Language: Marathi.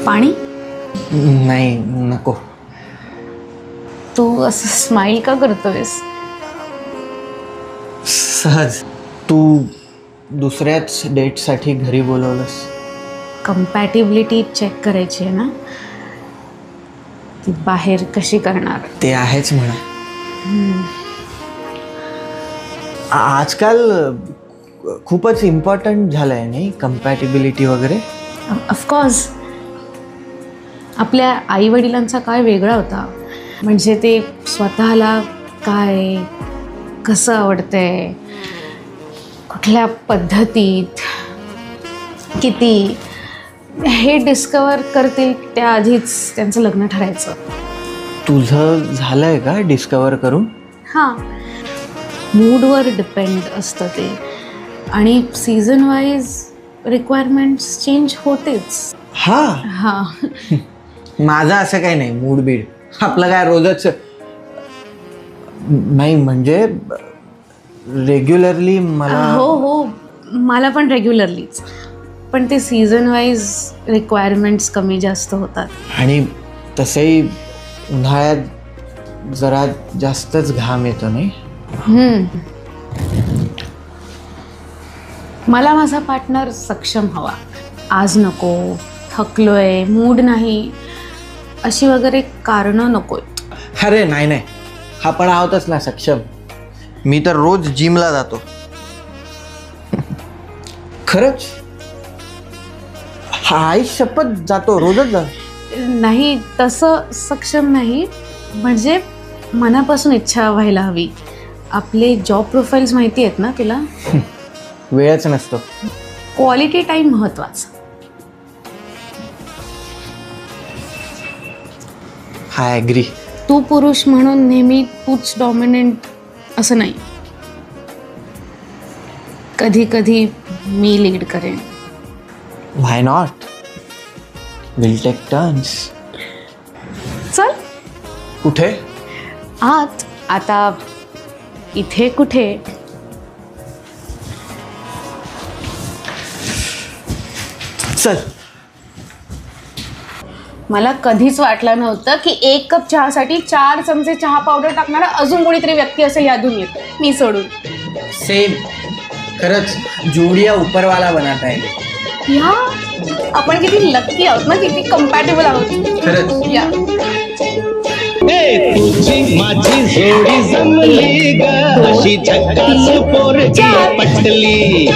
पाणी? नाही नको. तू असं स्माइल का करतोयस? सहज. तू दुसऱ्याच डेटसाठी घरी बोलवलंस. कम्पॅटिबिलिटी चेक करायची आहे ना, ती बाहेर कशी करणार? ते आहेच म्हणा. आजकाल खूपच इम्पॉर्टंट झालंय नाही कम्पॅटिबिलिटी वगैरे. ऑफकोर्स. आपल्या आई वडिलांचा काळ वेगळा होता. म्हणजे ते स्वतःला काय कसं आवडतंय, कुठल्या पद्धतीत, किती, हे डिस्कवर करतील त्याआधीच त्यांचं लग्न ठरायचं. तुझं झालंय का डिस्कवर करून? हां, मूडवर डिपेंड असतं ते. आणि सीझन वाईज रिक्वायरमेंट्स चेंज होतेच. हां. माझं असं काही नाही मूड बीड. आपलं काय रोजच नाही. म्हणजे रेग्युलरली मला. हो, मला पण रेग्युलरलीच. पण ते सीझन वाईज रिक्वायरमेंट्स कमी जास्त होतात. आणि तसंही उन्हाळ्यात जरा जास्तच घाम येतो नाही. मला माझा पार्टनर सक्षम हवा. आज नको, थकलोय, मूड नाही, अशी वगैरे कारणं नकोय. अरे नाही, आपण आहोतच ना सक्षम. मी तर रोज जिमला जातो. खरंच आई शपथ जातो, रोजच जातो. नाही, तसं सक्षम नाही. म्हणजे मनापासून इच्छा व्हायला हवी. आपले जॉब प्रोफाईल्स माहिती आहेत ना तुला. वेळच नसतो. क्वालिटी टाईम महत्वाचा. I agree. तू पुरुष म्हणून नेहमी तूच डॉमिनंट असं नाही. कधी कधी मी लीड करेन. Why not. Will take turns. चल. कुठे? आत. आता इथे कुठे? चल. मला कधीच वाटलं नव्हतं की 1 कप चहासाठी 4 चमचे चहा पावडर टाकणारा अजून कोणीतरी व्यक्ती असेल यातून येतो, मी सोडून. सेम. खरंच जोडिया उपरवाला बनत आहे. या आपण किती लकी आहोत ना, किती कम्पॅटेबल आहोत. खरंच. या तुझी माझी जोडी जमली ग, अशी झक्कास पोरगी पटली.